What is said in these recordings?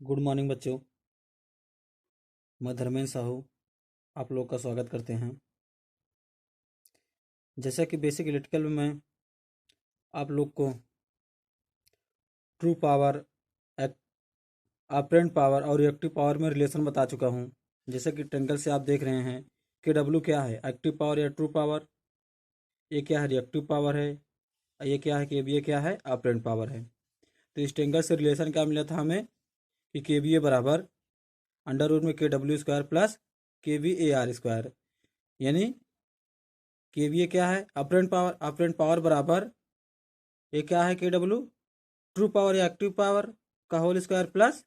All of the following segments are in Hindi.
गुड मॉर्निंग बच्चों। मैं धर्मेंद्र साहू आप लोग का स्वागत करते हैं। जैसा कि बेसिक इलेक्ट्रिकल में मैं आप लोग को ट्रू पावर, ऑपरेंट पावर और रिएक्टिव पावर में रिलेशन बता चुका हूँ। जैसे कि ट्रेंगल से आप देख रहे हैं कि डब्ल्यू क्या है, एक्टिव पावर या ट्रू पावर, ये क्या है, रिएक्टिव पावर है, ये क्या है, केवीए क्या है, ऑपरेंट पावर है। तो इस ट्रेंगल से रिलेशन क्या मिला था हमें कि केवीए बराबर अंडर रूट में K W square plus K V A R square, यानी केवीए क्या है, ऑपरेंट पावर बराबर ये क्या है, के डब्ल्यू ट्रू पावर या एक्टिव पावर का whole square plus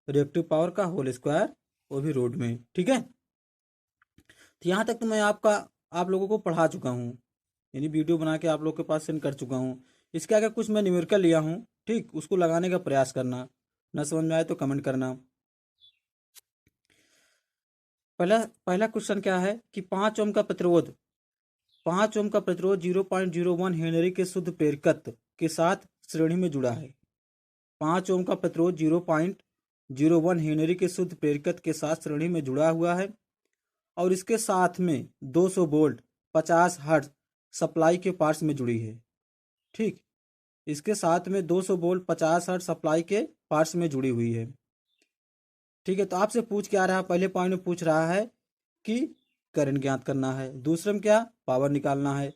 reactive power का होल स्क्वायर, वो भी रूट में। ठीक है, तो यहाँ तक तो मैं आप लोगों को पढ़ा चुका हूँ, यानी वीडियो बना के आप लोग के पास सेंड कर चुका हूँ। इसके आगे कुछ मैं न्यूमेरिकल लिया हूँ, ठीक, उसको लगाने का प्रयास करना। न समझ में आए तो कमेंट करना। पहला पहला क्वेश्चन क्या है कि 5 ओम का प्रतिरोध 0.01 हेनरी के शुद्ध प्रेरकत्व के साथ श्रेणी में जुड़ा है। 5 ओम का प्रतिरोध 0.01 हेनरी के शुद्ध प्रेरकत्व के साथ श्रेणी में जुड़ा हुआ है और इसके साथ में 200 वोल्ट 50 हर्ट्ज सप्लाई के पार्ट्स में जुड़ी है। ठीक, इसके साथ में 200 वोल्ट 50 हर्ट्ज सप्लाई के पार्ट्स में जुड़ी हुई है। ठीक है, तो आपसे पूछ क्या रहा है, पहले पॉइंट में पूछ रहा है कि करंट ज्ञात करना है, दूसरे में क्या पावर निकालना है,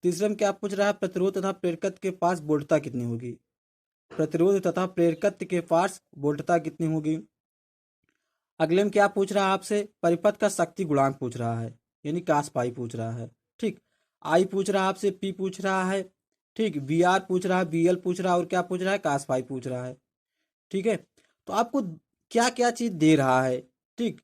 तीसरे में क्या पूछ रहा है प्रतिरोध तथा प्रेरकत्व के पास वोल्टता कितनी होगी, प्रतिरोध तथा प्रेरकत्व के पास वोल्टता कितनी होगी। अगले में क्या पूछ रहा है आपसे, परिपथ का शक्ति गुणांक पूछ रहा है, यानी कास पाई पूछ रहा है। ठीक, आई पूछ रहा है आपसे, पी पूछ रहा है, ठीक, वी आर पूछ रहा है, बी एल पूछ रहा है और क्या पूछ रहा है, कास पाई पूछ रहा है। ठीक है, तो आपको क्या क्या चीज दे रहा है। ठीक,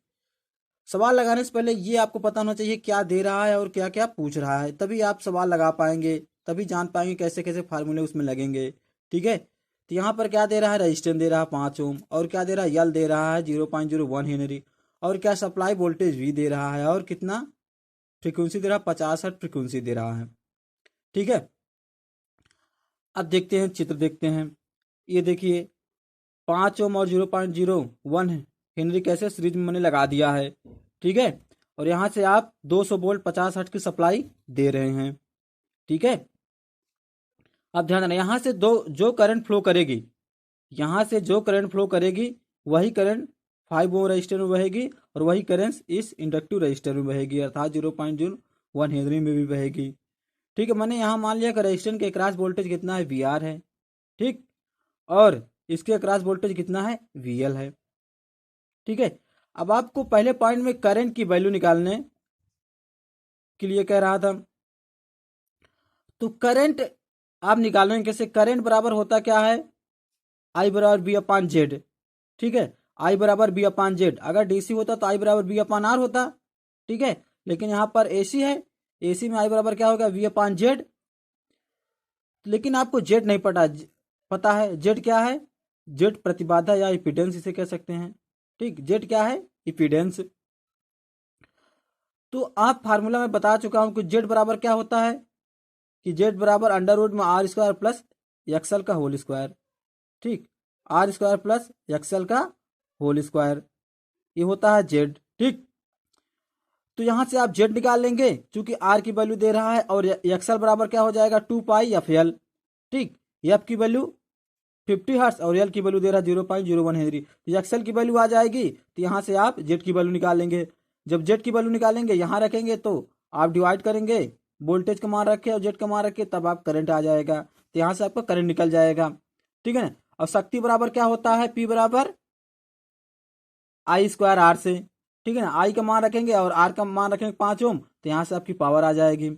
सवाल लगाने से पहले ये आपको पता होना चाहिए क्या दे रहा है और क्या क्या पूछ रहा है, तभी आप सवाल लगा पाएंगे, तभी जान पाएंगे कैसे कैसे फार्मूले उसमें लगेंगे। ठीक है, तो यहाँ पर क्या दे रहा है, रजिस्टेंस दे रहा है 5 ओम, और क्या दे रहा है, यल दे रहा है 0.01 हेनरी, और क्या सप्लाई वोल्टेज भी दे रहा है, और कितना फ्रीक्वेंसी दे रहा है, 50 हर्ट्ज फ्रीक्वेंसी दे रहा है। ठीक है, अब देखते हैं, चित्र देखते हैं। ये देखिए 5 ओम और 0.01 हेनरी कैसे सीरीज में मैंने लगा दिया है। ठीक है, और यहाँ से आप 200 वोल्ट 50 हर्ट्ज की सप्लाई दे रहे हैं। ठीक है, अब ध्यान देना, यहाँ से दो जो करंट फ्लो करेगी, यहाँ से जो करंट फ्लो करेगी वही करंट 5 ओम रजिस्टर में बहेगी और वही करंट इस इंडक्टिव रजिस्टर में बहेगी, अर्थात 0.01 हेनरी में भी बहेगी। ठीक है, मैंने यहाँ मान लिया कि रजिस्टर के अक्रॉस वोल्टेज कितना है, वी आर है। ठीक, और इसके अक्रॉस वोल्टेज कितना है, वी एल है। ठीक है, अब आपको पहले पॉइंट में करंट की वैल्यू निकालने के लिए कह रहा था, तो करंट आप निकालेंगे कैसे, करंट बराबर होता क्या है, आई बराबर बी अपान जेड। ठीक है, आई बराबर बी अपान जेड, अगर डीसी होता तो आई बराबर बी अपान आर होता। ठीक है, लेकिन यहाँ पर एसी है, एसी में आई बराबर क्या होगा, वी अपान जेड। लेकिन आपको जेड नहीं पता है, जेड क्या है, जेड प्रतिबाधा या इपिडेंस इसे कह सकते हैं। ठीक, जेड क्या है, इपिडेंस। तो आप फार्मूला में बता चुका हूं कि जेड बराबर क्या होता है, कि जेड बराबर अंडर रूट में आर स्क्वायर प्लस एक्सएल का होल स्क्वायर। ठीक, आर स्क्वायर प्लस एक्सएल का होल स्क्वायर, ये होता है जेड। ठीक, तो यहां से आप जेड निकाल लेंगे क्योंकि आर की वैल्यू दे रहा है, और एक्सएल बराबर क्या हो जाएगा, 2 पाई एफ एल। ठीक, एफ की वैल्यू 50 हर्ट्ज और एल की वैल्यू दे रहा है 0.01 हेनरी, तो एक्सएल की वैल्यू आ जाएगी, तो यहाँ से आप जेड की वैल्यू निकालेंगे। जब जेड की वैल्यू निकालेंगे यहाँ रखेंगे तो आप डिवाइड करेंगे, वोल्टेज का मान रखे और जेड का मान रखे, तब आप करंट आ जाएगा, तो यहाँ से आपका करंट निकल जाएगा। ठीक है ना, और शक्ति बराबर क्या होता है, पी बराबर आई स्क्वायर आर से। ठीक है ना, आई का मान रखेंगे और आर का मान रखेंगे 5 ओम, तो यहाँ से आपकी पावर आ जाएगी।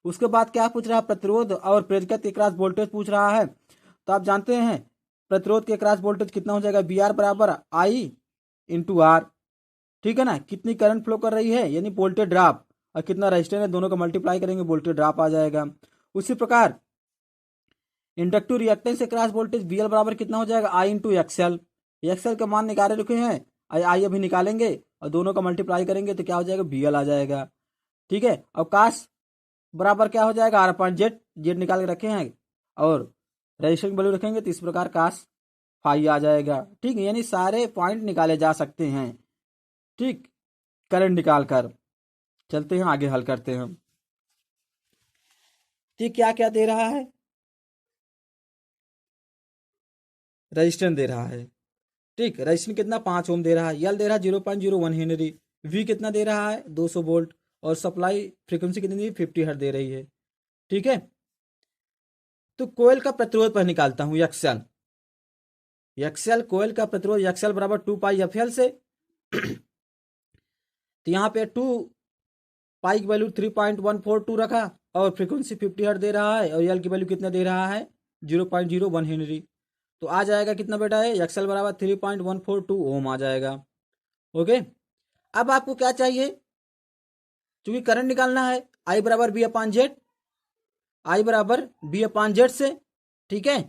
उसके बाद क्या पूछ रहा है, प्रतिरोध और प्रेरकत्व के क्रॉस वोल्टेज पूछ रहा है। तो आप जानते हैं प्रतिरोध के क्रॉस वोल्टेज कितना हो जाएगा, बी आर बराबर आई इंटू आर। ठीक है ना, कितनी करंट फ्लो कर रही है, यानी वोल्टेज ड्रॉप, और कितना रजिस्टेंस है, दोनों का मल्टीप्लाई करेंगे, वोल्टेज ड्रॉप आ जाएगा। उसी प्रकार इंडक्टिव रिएक्टेंस से क्रॉस वोल्टेज बी एल बराबर कितना हो जाएगा, आई इंटू एक्सएल। एक्सएल का मान निकाले रखे हैं, आई अभी निकालेंगे और दोनों का मल्टीप्लाई करेंगे तो क्या हो जाएगा, बी एल आ जाएगा। ठीक है, और कास बराबर क्या हो जाएगा, आर पॉइंट जेड, जेड निकाल के रखे हैं और रजिस्टर की वैल्यू रखेंगे, तो इस प्रकार कास फाई आ जाएगा। ठीक है, यानी सारे पॉइंट निकाले जा सकते हैं। ठीक, करंट निकाल कर चलते हैं आगे, हल करते हैं। ठीक, क्या क्या दे रहा है? रजिस्टेंस दे रहा है। ठीक, रजिस्टेंस कितना 5 ओम दे रहा है। यल दे रहा है 0.01 हेनरी। वी कितना दे रहा है 200 वोल्ट। और सप्लाई फ्रीक्वेंसी कितनी दी 50 हर्ट्ज दे रही है। ठीक है, तो कोयल का प्रतिरोध पर निकालता हूं एक्सएल। एक्सएल कोयल का प्रतिरोध एक्सएल बराबर 2 पाई एफ एल से। तो यहाँ पे 2 पाई की वैल्यू 3.142 रखा और फ्रीक्वेंसी 50 हर्ट्ज दे रहा है और यल की वैल्यू कितना दे रहा है 0.01 हेनरी। तो आ जाएगा कितना बेटा है एक्सएल बराबर 3.142 ओम आ जाएगा। ओके, अब आपको क्या चाहिए? क्योंकि करंट निकालना है, आई बराबर बी अपान जेड, आई बराबर बी अपान जेड से। ठीक है,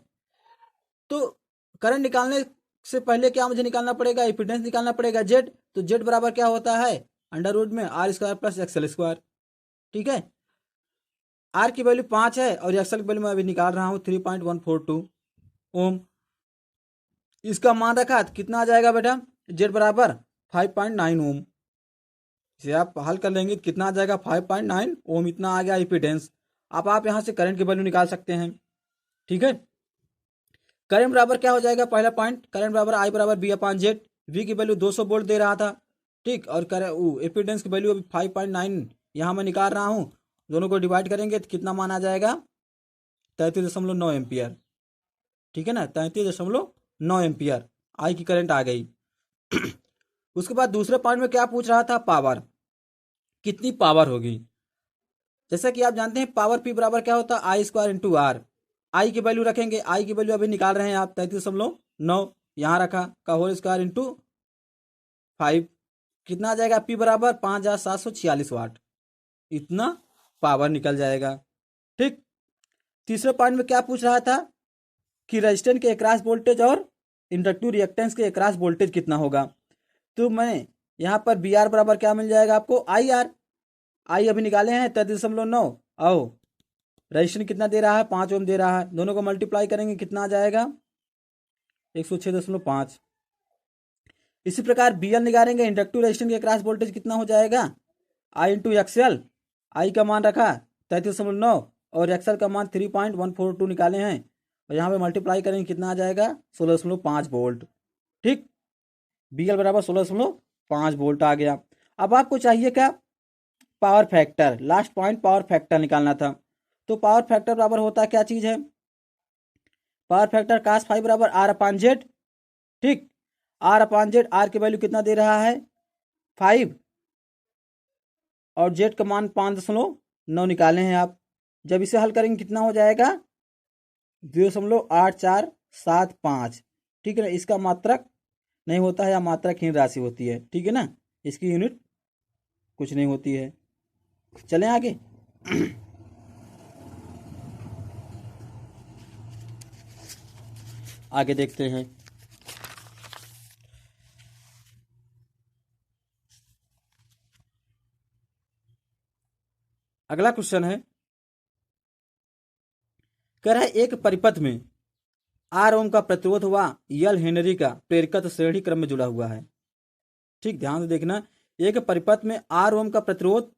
तो करंट निकालने से पहले क्या मुझे निकालना पड़ेगा? इम्पीडेंस निकालना पड़ेगा जेड। तो जेड बराबर क्या होता है अंडर रूट में R square plus XL square. ठीक है, आर की वैल्यू 5 है और एक्सएल की वैल्यू मैं अभी निकाल रहा हूँ 3.142 ओम। इसका मान रखा तो कितना आ जाएगा बेटा? जेड बराबर 5.9 ओम। इसे आप हल कर लेंगे कितना आ जाएगा 5.9 ओम, इतना आ गया इम्पीडेंस। अब आप यहाँ से करंट की वैल्यू निकाल सकते हैं। ठीक है, करंट बराबर क्या हो जाएगा? पहला पॉइंट, करंट बराबर आई बराबर बी अपान जेड। वी की वैल्यू 200 वोल्ट दे रहा था। ठीक, और एपिडेंस की वैल्यू अभी 5.9 यहाँ मैं निकाल रहा हूँ। दोनों को डिवाइड करेंगे तो कितना मान आ जाएगा? 33.9 एम्पियर। ठीक है ना, 33.9 एम्पियर आई की करंट आ गई। उसके बाद दूसरे पॉइंट में क्या पूछ रहा था? पावर, कितनी पावर होगी। जैसा कि आप जानते हैं पावर पी बराबर क्या होता है आई स्क्वायर इंटू आर। आई की वैल्यू रखेंगे, आई की वैल्यू अभी निकाल रहे हैं आप 33.9 यहाँ रखा का होल स्क्वायर इंटू 5, कितना आ जाएगा? पी बराबर 5746 वाट, इतना पावर निकल जाएगा। ठीक, तीसरे पॉइंट में क्या पूछ रहा था कि रेजिस्टेंस के अक्रॉस वोल्टेज और इंडक्टिव रिएक्टेंस के अक्रॉस वोल्टेज कितना होगा। तो मैं यहाँ पर बी आर बराबर क्या मिल जाएगा आपको? I R. आई अभी निकाले हैं 33.9 आओ, रजिस्टेंस कितना दे रहा है 5 ओम दे रहा है। दोनों को मल्टीप्लाई करेंगे कितना आ जाएगा 106.5। इसी प्रकार बी एल निकालेंगे, इंडक्टिव रेजिस्टेंस के अक्रॉस वोल्टेज कितना हो जाएगा? आई इंटू एक्सएल। आई का मान रखा 33.9 और एक्सएल का मान 3.142 निकाले हैं और यहाँ पे मल्टीप्लाई करेंगे कितना आ जाएगा 16.5 वोल्ट। ठीक, बी एल बराबर 16.5 वोल्ट आ गया। अब आपको चाहिए क्या? Power factor. Last point power factor निकालना था। तो पावर फैक्टर बराबर होता क्या चीज है? पावर फैक्टर कास फाइव बराबर आर अपान जेड। ठीक, आर अपान जेड, आर की वैल्यू कितना दे रहा है 5 और जेड का मान 5.9 निकाले हैं आप। जब इसे हल करेंगे कितना हो जाएगा 0.8475। ठीक है ना, इसका मात्रक नहीं होता है या मात्रकहीन राशि होती है। ठीक है ना, इसकी यूनिट कुछ नहीं होती है। चलें आगे। आगे देखते हैं। अगला क्वेश्चन है, कह रहा है एक परिपथ में आर ओम का प्रतिरोध हुआ यल हेनरी का प्रेरकत्व श्रेणी क्रम में जुड़ा हुआ है। ठीक, ध्यान से देखना, एक परिपथ में आर ओम का प्रतिरोध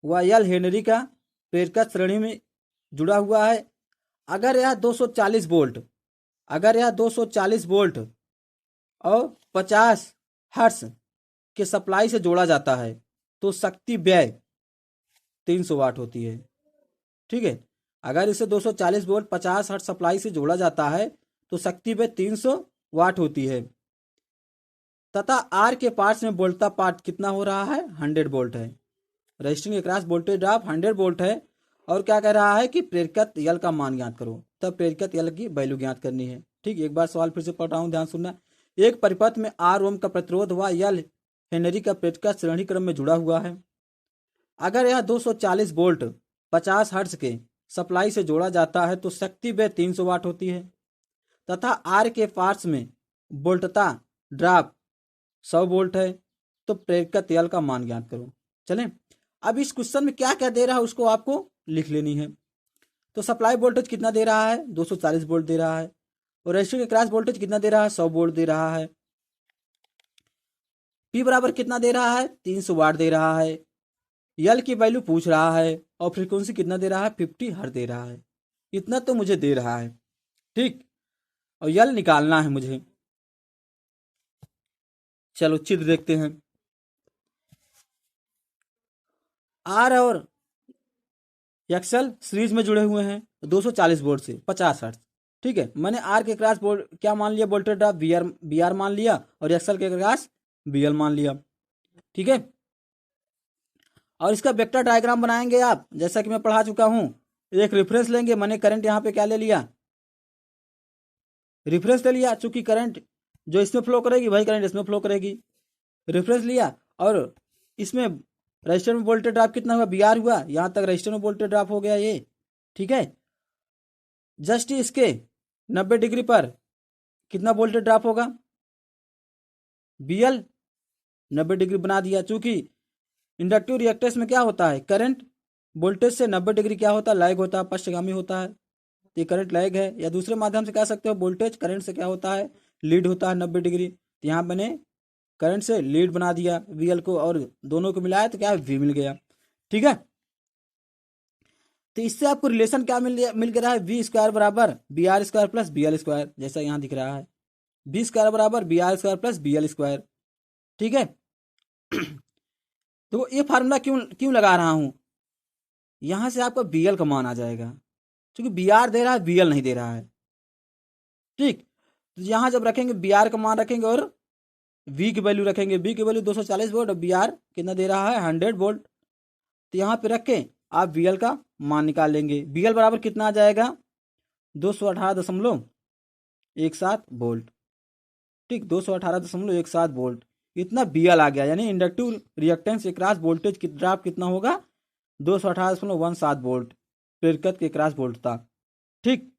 हुआ यल हेनरी का प्रेरकत्व श्रेणी में जुड़ा हुआ है। अगर यह 240 वोल्ट, अगर यह 240 वोल्ट और 50 हर्ट्ज के सप्लाई से जोड़ा जाता है तो शक्ति व्यय 300 वाट होती है। ठीक है, अगर इसे 240 वोल्ट 50 हर्ट्ज सप्लाई से जोड़ा जाता है तो शक्ति व्यय 300 वाट होती है। तथा आर के पार्ट्स में वोल्टता पार्ट कितना हो रहा है 100 वोल्ट है। रजिस्टिंग के क्रॉस वोल्टेज ड्रॉप 100 वोल्ट है। और क्या कह रहा है कि प्रेरकत्व यल का मान ज्ञात करो, तब प्रेरकत्व यल की वैल्यू ज्ञात करनी है। ठीक, एक बार सवाल फिर से पढ़ रहा हूं, ध्यान सुनना। एक परिपथ में आर ओम का प्रतिरोध हुआ यल हेनरी का प्रेरकत्व श्रेणी क्रम में जुड़ा हुआ है। अगर यह 240 वोल्ट 50 हर्ट्ज के सप्लाई से जोड़ा जाता है तो शक्ति व्यय 300 वाट होती है। तथा आर के पार्ट्स में वोल्टता ड्रॉप 100 वोल्ट है। तो प्रेरकत्व यल का मान ज्ञात करो। चलें, अब इस क्वेश्चन में क्या क्या दे रहा है उसको आपको लिख लेनी है। तो सप्लाई वोल्टेज कितना दे रहा है 240 वोल्ट दे रहा है। और रजिस्टर के क्रॉस वोल्टेज कितना दे रहा है, 100 वोल्ट दे रहा है। पी बराबर कितना दे रहा है, 300 वाट दे रहा है। यल की वैल्यू पूछ रहा है और फ्रीक्वेंसी कितना दे रहा है, 50 हर्ट्ज दे रहा है। इतना तो मुझे दे रहा है, ठीक, और यल निकालना है मुझे। चलो चित्र देखते हैं। आर और एक्सल सीरीज में जुड़े हुए हैं 240 वोल्ट से 50 हर्ट्ज, ठीक है। मैंने आर के क्रॉस क्या मान लिया, वोल्टेज ड्रॉप बी आर मान लिया, और एक्सल के क्रॉस बी एल मान लिया, ठीक है। और इसका वेक्टर डायग्राम बनाएंगे आप, जैसा कि मैं पढ़ा चुका हूं। एक रेफरेंस लेंगे, मैंने करंट यहाँ पे क्या ले लिया, रेफरेंस ले लिया, चूंकि करंट जो इसमें फ्लो करेगी वही करंट इसमें फ्लो करेगी। रेफरेंस लिया और इसमें रजिस्टर में वोल्टेज ड्रॉप कितना हुआ, बी आर हुआ, यहां तक रजिस्टर में वोल्टेज ड्रॉप हो गया ये, ठीक है। जस्ट इसके 90 डिग्री पर कितना वोल्टेज ड्रॉप होगा, बी एल 90 डिग्री बना दिया। चूंकि इंडक्टिव रिएक्टेंस में क्या होता है, करंट वोल्टेज से 90 डिग्री क्या होता है, लैग होता है, पश्चगामी होता है। ये करंट लैग है, या दूसरे माध्यम से कह सकते हो वोल्टेज करंट से क्या होता है, लीड होता है 90 डिग्री। तो यहाँ मैंने करंट से लीड बना दिया वी एल को, और दोनों को मिलाया तो क्या वी मिल गया, ठीक है। तो इससे आपको रिलेशन क्या मिल गया है, वी स्क्वायर बराबर V R square plus V L square, जैसा यहाँ दिख रहा है, बी स्क्वायर बराबर V R square plus V L square, ठीक है। तो ये फार्मूला क्यों क्यों लगा रहा हूं, यहां से आपका बी एल का मान आ जाएगा, क्योंकि बी आर दे रहा है, बी एल नहीं दे रहा है, ठीक। तो यहां जब रखेंगे बी आर का मान रखेंगे और वी की वैल्यू रखेंगे, वी की वैल्यू 240 वोल्ट और बी आर कितना दे रहा है, 100 वोल्ट। तो यहाँ पे रख के आप वी एल का मान निकाल लेंगे। बी एल बराबर कितना आ जाएगा, 218.17 वोल्ट, ठीक, 218.17 वोल्ट, इतना बी एल आ गया। यानी इंडक्टिव रिएक्टेंस के क्रॉस वोल्टेज की ड्रॉप कितना होगा, 218.17 वोल्ट प्रेरकत्व के क्रॉस वोल्ट था, ठीक।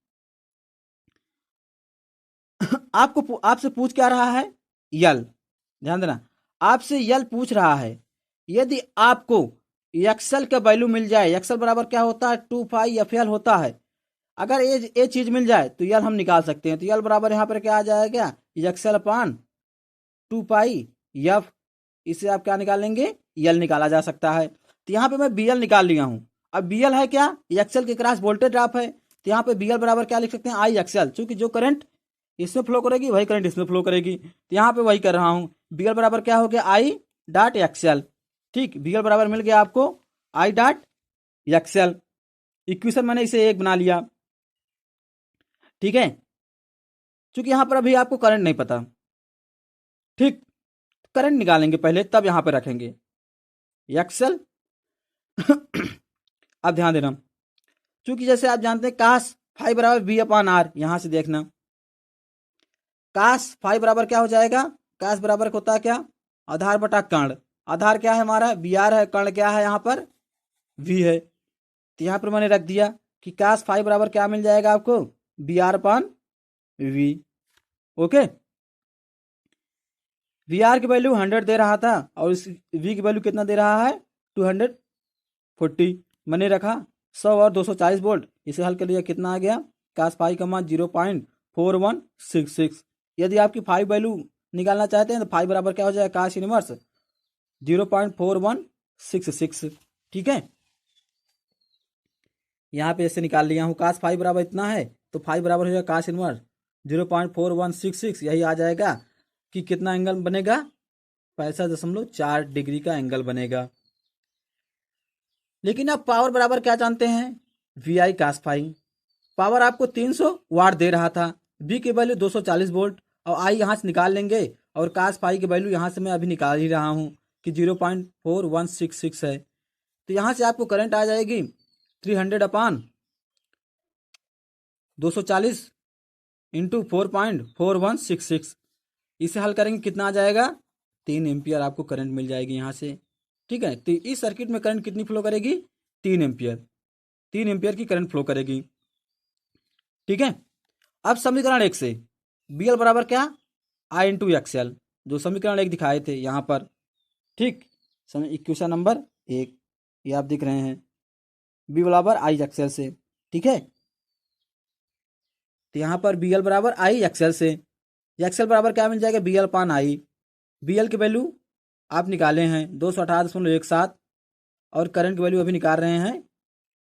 आपसे पूछ क्या रहा है, यल, ध्यान देना, आपसे यल पूछ रहा है। यदि आपको एक्सल का वैल्यू मिल जाए, एक्सल बराबर क्या होता है, 2 पाई एफ एल होता है। अगर ये चीज मिल जाए तो यल हम निकाल सकते हैं। तो यल बराबर यहाँ पर क्या आ जाएगा, एक्सल अपान 2 पाई एफ, इससे आप क्या निकालेंगे, यल निकाला जा सकता है। तो यहाँ पे मैं बी एल निकाल लिया हूं। अब बी एल है क्या, एक्सल के क्रॉस वोल्टेज ड्रॉप है। तो यहाँ पे बी एल बराबर क्या लिख सकते हैं, आई एक्सल, चूंकि जो करंट इसमें फ्लो करेगी वही करंट इसमें फ्लो करेगी। तो यहाँ पे वही कर रहा हूं। बी एल बराबर क्या हो गया, आई डॉट एक्सल, ठीक। बी एल बराबर मिल गया आपको आई डॉट एक्सल। इक्वेशन मैंने इसे एक बना लिया, ठीक है। चूंकि यहां पर अभी आपको करंट नहीं पता, ठीक, करंट निकालेंगे पहले तब यहां पर रखेंगे एक्सल। अब ध्यान देना, चूंकि जैसे आप जानते हैं कास फाइव बराबर बी अपान आर, यहां से देखना कास फाइव बराबर क्या हो जाएगा, कास बराबर होता है क्या, आधार बटा कर्ण। आधार क्या है हमारा, बी आर है, कर्ण क्या है यहाँ पर, वी है। तो यहाँ पर मैंने रख दिया कि कास फाइव बराबर क्या मिल जाएगा आपको, V R upon V, okay. V R की वैल्यू 100 दे रहा था और इस वी की वैल्यू कितना दे रहा है, 240। मैंने रखा 100 और 240 वोल्ट, इसे हल कर लिया, कितना आ गया, कास फाइव का मान 0.4166। यदि आपकी फाइव वैल्यू निकालना चाहते हैं तो फाइव बराबर क्या हो जाएगा, कास इनवर्स 0.4166, ठीक है। यहाँ पे ऐसे निकाल लिया हूँ, कास फाइव बराबर इतना है तो फाइव बराबर हो जाएगा कास इनवर्स 0.4166, यही आ जाएगा कि कितना एंगल बनेगा, 65.4 डिग्री का एंगल बनेगा। लेकिन आप पावर बराबर क्या जानते हैं, V I cos phi. Power आपको 300 वाट दे रहा था, बी की वैल्यू 240 वोल्ट, और आई यहाँ से निकाल लेंगे, और कास फाइव की वैल्यू यहाँ से मैं अभी निकाल ही रहा हूँ कि 0.4166 है। तो यहाँ से आपको करंट आ जाएगी 300 अपान 240 इंटू 4.4166। इसे हल करेंगे कितना आ जाएगा, 3 एम्पियर आपको करंट मिल जाएगी यहाँ से, ठीक है। तो इस सर्किट में करंट कितनी फ्लो करेगी, 3 एम्पियर, 3 एम्पियर की करंट फ्लो करेगी, ठीक है। अब समीकरण 1 से बी एल बराबर क्या, आई इंटू एक्सएल, जो समीकरण 1 दिखाए थे यहाँ पर, ठीक। इक्वेशन नंबर 1 ये आप दिख रहे हैं, बी बराबर आई एक्सएल से, ठीक है। तो यहाँ पर बी एल बराबर आई एक्सएल से, एक्सएल बराबर क्या मिल जाएगा, बी एल पान आई। बी एल की वैल्यू आप निकाले हैं 218.17 और करंट की वैल्यू अभी निकाल रहे हैं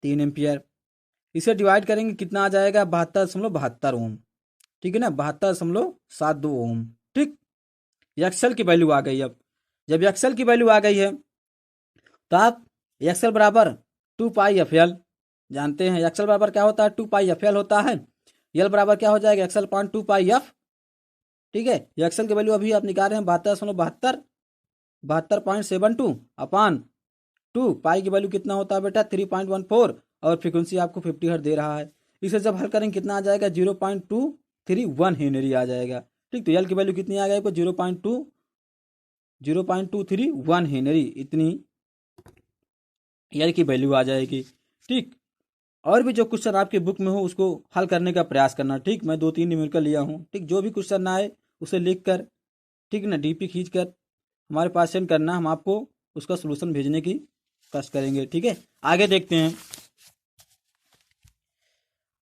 3 एम्पियर। इसे डिवाइड करेंगे कितना आ जाएगा, 72.72 ओम। ठीक है ना, 72.72 ओम। ठीक, एक्सएल की वैल्यू आ गई। अब जब एक्सएल की वैल्यू आ गई है तो आप एक्सएल बराबर 2 पाई एफ एल जानते हैं। एक्सएल बराबर क्या होता है, 2 पाई एफ एल होता है। एल बराबर क्या हो जाएगा, एक्सएल पान 2 पाई एफ। ठीक है, एक्सएल की वैल्यू अभी आप निकाल रहे हैं 72.72 अपान 2 पाई की वैल्यू कितना होता है बेटा, 3.14 और फ्रीक्वेंसी आपको 50 हर्ट्ज दे रहा है। इसे जब हल करेंगे कितना आ जाएगा, 0.231 हेनरी आ जाएगा। ठीक, तो एल की वैल्यू कितनी आ गई, 0.231 हेनरी, इतनी एल की वैल्यू आ जाएगी। ठीक, और भी जो क्वेश्चन आपके बुक में हो उसको हल करने का प्रयास करना। ठीक, मैं 2-3 न्यूमेरिकल लिया हूँ। ठीक, जो भी क्वेश्चन ना आए उसे लिख कर, ठीक ना, डीपी खींच कर हमारे पास सेंड करना, हम आपको उसका सोल्यूशन भेजने की कोशिश करेंगे। ठीक है, आगे देखते हैं।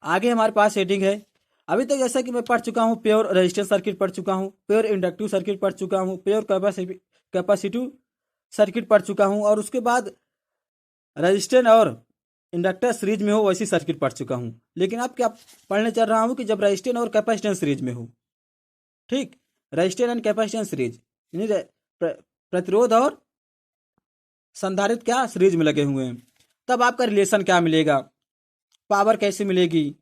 आगे हमारे पास सेटिंग है। अभी तक जैसा कि मैं पढ़ चुका हूँ, प्योर रेजिस्टेंस सर्किट पढ़ चुका हूँ, प्योर इंडक्टिव सर्किट पढ़ चुका हूँ, प्योर कैपेसिटिव सर्किट पढ़ चुका हूँ, और उसके बाद रेजिस्टेंस और इंडक्टर सीरीज में हो वैसी सर्किट पढ़ चुका हूँ। लेकिन अब क्या पढ़ने चल रहा हूँ कि जब रेजिस्टेंस और कैपेसिटेंस सीरीज में हो। ठीक, रेजिस्टेंस एंड कैपेसिटेंस सीरीज यानी प्रतिरोध और संधारित्र क्या सीरीज में लगे हुए हैं, तब आपका रिलेशन क्या मिलेगा, पावर कैसे मिलेगी,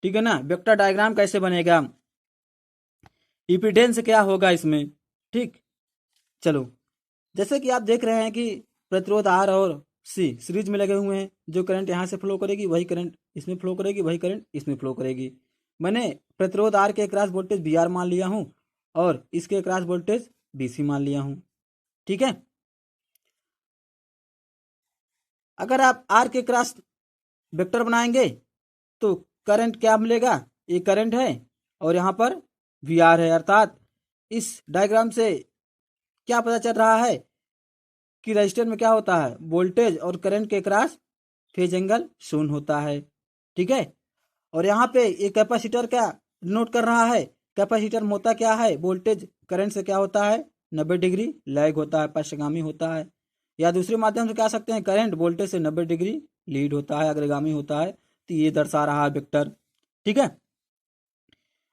ठीक है ना, वेक्टर डायग्राम कैसे बनेगा, इम्पीडेंस क्या होगा इसमें। ठीक, चलो, जैसे कि आप देख रहे हैं कि प्रतिरोध आर और सी सीरीज में लगे हुए हैं। जो करंट यहाँ से फ्लो करेगी वही करंट इसमें फ्लो करेगी, वही करंट इसमें फ्लो करेगी। मैंने प्रतिरोध आर के अक्रॉस वोल्टेज बी आर मान लिया हूँ और इसके अक्रॉस वोल्टेज बी सी मान लिया हूँ। ठीक है, अगर आप आर के अक्रॉस वेक्टर बनाएंगे तो करंट क्या मिलेगा, ये करंट है और यहाँ पर वी आर है। अर्थात इस डायग्राम से क्या पता चल रहा है कि रजिस्टर में क्या होता है, वोल्टेज और करंट के क्रॉस फेज एंगल शून्य होता है। ठीक है, और यहाँ पे ये कैपेसिटर क्या नोट कर रहा है, कैपेसिटर में होता क्या है, वोल्टेज करंट से क्या होता है, 90 डिग्री लैग होता है, पश्चगामी होता है। या दूसरे माध्यम से कह सकते हैं करंट वोल्टेज से 90 डिग्री लीड होता है, अग्रगामी होता है। तो ये दर्शा रहा है वेक्टर। ठीक है,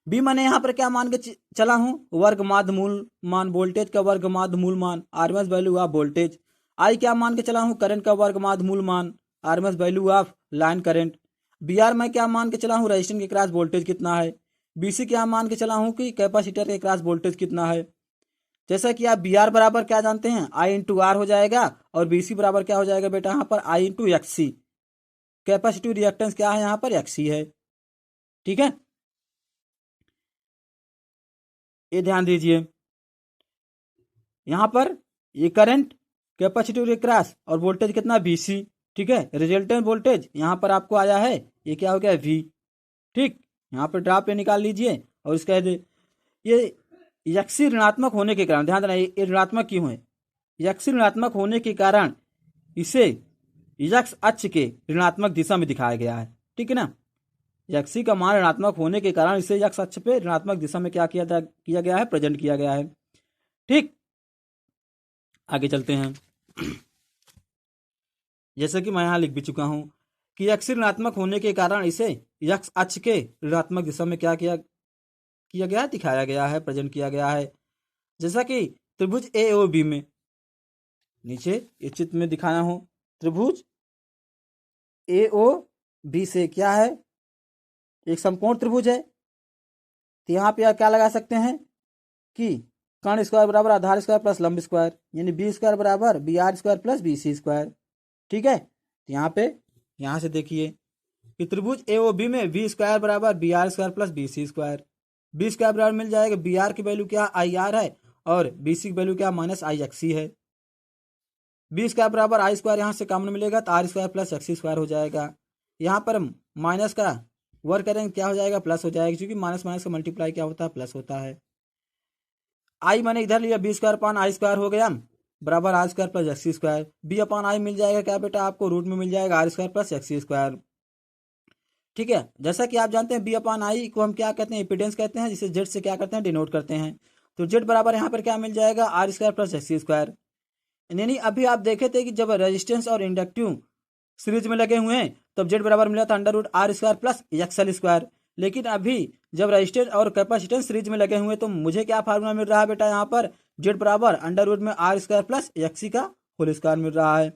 बी मैंने यहाँ पर क्या मान के चला हूँ, वर्ग माध्य मूल मान, वोल्टेज का वर्ग माध्य मूल मान, आरएमएस वैल्यू ऑफ वोल्टेज। आई क्या मान के चला हूँ, करंट का वर्ग माध्य मूल मान, RMS value of line current. V R मैं क्या मान के चला हूँ, रजिस्टर के क्रॉस वोल्टेज कितना है। बी सी क्या मान के चला हूँ कि कैपेसिटर के क्रॉस वोल्टेज कितना है। जैसा कि आप बी आर बराबर क्या जानते हैं, आई इंटू आर हो जाएगा, और बी सी बराबर क्या हो जाएगा बेटा, यहाँ पर आई इंटू एक्स सी। कैपेसिटिव रिएक्टेंस क्या है, यहाँ पर एक्स सी है। ठीक है, ये ध्यान दीजिए। यहाँ पर ये करंट कैपेसिटिव क्रॉस और वोल्टेज कितना, बीसी। ठीक है, रिजल्टेंट वोल्टेज यहाँ पर आपको आया है, ये क्या हो गया, वी। ठीक, यहाँ पर ड्रॉप पे निकाल लीजिए और इसका ये यक्षी ऋणात्मक होने के कारण, ध्यान देना ये ऋणात्मक क्यों है, यक्षी ऋणात्मक होने के कारण इसे यक्ष अक्ष के ऋणात्मक दिशा में दिखाया गया है। ठीक है ना, यक्षी का मान ऋणात्मक होने के कारण इसे यक्ष अक्ष पे ऋणात्मक दिशा में क्या किया गया है, प्रेजेंट किया गया है। ठीक, आगे चलते हैं। जैसे कि मैं यहाँ लिख भी चुका हूं कि यक्ष ऋणात्मक होने के कारण इसे यक्ष अक्ष के ऋणात्मक दिशा में क्या किया गया, दिखाया गया है, प्रेजेंट किया गया है। जैसा कि त्रिभुज ए ओ बी में नीचे इस चित्र में दिखाया हूं, त्रिभुज ए ओ बी से क्या है, एक समकोण त्रिभुज है। तो यहाँ पे क्या लगा सकते हैं कि कर्ण स्क्वायर बराबर आधार स्क्वायर प्लस लंब स्क्वायर, यानी बी स्क्वायर बराबर V R square plus V C square. ठीक है, तो यहाँ पे यहाँ से देखिए कि त्रिभुज ए ओ बी में बी स्क्वायर बराबर V R square plus V C square. V square बराबर मिल जाएगा, बी आर की वैल्यू क्या आई आर है और बी सी की वैल्यू क्या माइनस आई एक्स सी है। बी स्क्वायर बराबर आई स्क्वायर यहाँ से कॉमन मिलेगा तो R square plus X square हो जाएगा। यहाँ पर माइनस का वर्क करेंगे क्या हो जाएगा, प्लस हो जाएगा, क्योंकि माइनस माइनस का मल्टीप्लाई क्या होता है, प्लस होता है। आई मैंने इधर लिया, B square upon I square हो गया बराबर R square plus X square. B upon I मिल जाएगा क्या बेटा आपको, रूट में मिल जाएगा R square plus X square. ठीक है। जैसा कि आप जानते हैं बी अपॉन आई को हम क्या कहते हैं, इम्पीडेंस कहते हैं, जिसे जेड से क्या करते हैं, डिनोट करते हैं। तो जेड बराबर यहाँ पर क्या मिल जाएगा, R square plus X square. यानी अभी आप देखे थे कि जब रेजिस्टेंस और इंडक्टिव सीरीज में लगे हुए हैं तब जेड बराबर मिला था under root R square plus XL square. लेकिन अभी जब रेजिस्टेंस और कैपेसिटेंस सीरीज में लगे हुए हैं तो मुझे क्या फार्मूला मिल रहा है बेटा, यहाँ पर जेड बराबर अंडर रूट में आर स्क्वायर प्लस एक्सी का होल स्क्वायर मिल रहा है।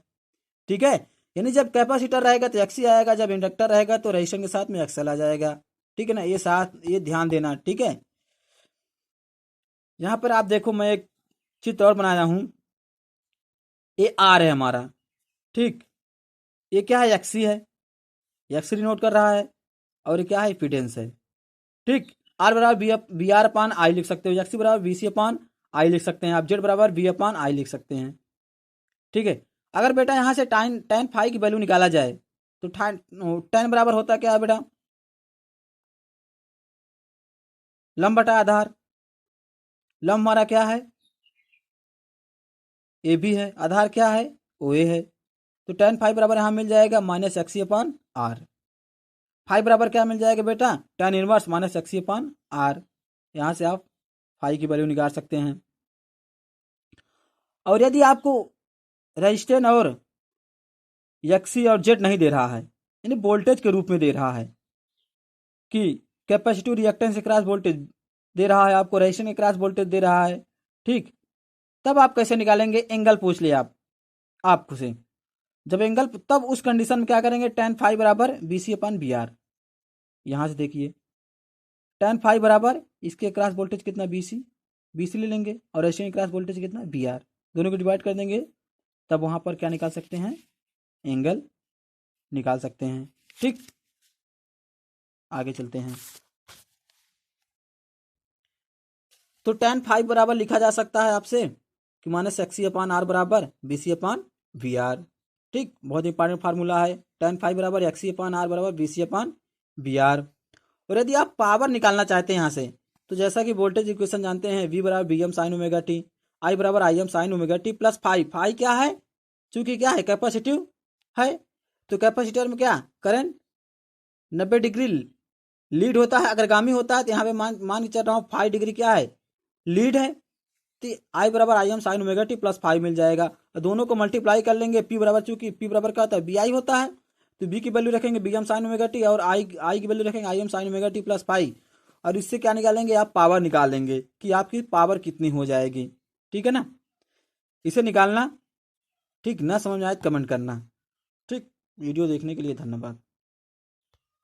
ठीक है। यानी जब कैपेसिटर रहेगा तो एक्सी आएगा, जब इंडक्टर रहेगा तो रेजिस्टेंस के साथ में एक्सएल आ जाएगा। ठीक है ना, ये ध्यान देना। ठीक है। यहाँ पर आप देखो मैं एक चित्र और बनाया हूं, ये आर है हमारा। ठीक, ये क्या है, एक्सी है, एक्सी डिनोट कर रहा है, और ये क्या है, इम्पीडेंस है। ठीक, आर बराबर बी आर अपान आई लिख सकते हो, एक्सी बराबर बी सी अपान आई लिख सकते हैं आप, जेड बराबर बी अपान आई लिख सकते हैं। ठीक है। अगर बेटा यहाँ से tan tan फाई की वैल्यू निकाला जाए तो tan बराबर होता क्या है बेटा, लंब बटा आधार। लंब हमारा क्या है, ए बी है, आधार क्या है, ओ ए है। तो tan फाई बराबर यहाँ मिल जाएगा minus XC upon R. Phi बराबर क्या मिल जाएगा बेटा, tan inverse minus XC upon R. यहाँ से आप फाई की वैल्यू निकाल सकते हैं। और यदि आपको रेजिस्टेंस और एक्सी और जेड नहीं दे रहा है, यानी वोल्टेज के रूप में दे रहा है कि कैपेसिटिव रिएक्टेंस के क्रॉस वोल्टेज दे रहा है, आपको रेजिस्टेंस के क्रॉस वोल्टेज दे रहा है। ठीक, तब आप कैसे निकालेंगे, एंगल पूछ लिया आपको से। जब एंगल, तब उस कंडीशन में क्या करेंगे, tan फाई बराबर V C upon V R. यहां से देखिए tan फाई बराबर इसके क्रॉस वोल्टेज कितना, बी सी ले लेंगे, और रेजिस्टेंस के क्रॉस वोल्टेज कितना, बी आर। दोनों को डिवाइड कर देंगे, तब वहां पर क्या निकाल सकते हैं, एंगल निकाल सकते हैं। ठीक, आगे चलते हैं। तो tan फाइव बराबर लिखा जा सकता है आपसे कि माइनस एक्सी अपान आर बराबर V C upon V R. ठीक, बहुत इंपॉर्टेंट फार्मूला है, tan फाइव बराबर एक्सी अपान आर बराबर V C upon V R. और यदि आप पावर निकालना चाहते हैं यहाँ से, तो जैसा कि वोल्टेज इक्वेशन जानते हैं, वी बराबर B M sine omega T, I बराबर I M sine omega T plus five. Five क्या है, चूंकि क्या है, कैपेसिटिव है, तो कैपेसिटर में क्या करंट 90 डिग्री लीड होता है, अग्रगामी होता है। तो यहाँ पे मान के चल रहा हूँ 5 डिग्री क्या है, लीड है। तो आई बराबर I M sine omega T plus 5 मिल जाएगा। दोनों को मल्टीप्लाई कर लेंगे, पी बराबर, चूंकि पी बराबर क्या होता है, बी आई होता है, तो बी की वैल्यू रखेंगे V M sine omega T, और आई की वैल्यू रखेंगे I M sine omega T plus 5। और इससे क्या निकालेंगे, आप पावर निकाल लेंगे कि आपकी पावर कितनी हो जाएगी। ठीक है ना, इसे निकालना। ठीक, ना समझ में आए कमेंट करना। ठीक, वीडियो देखने के लिए धन्यवाद।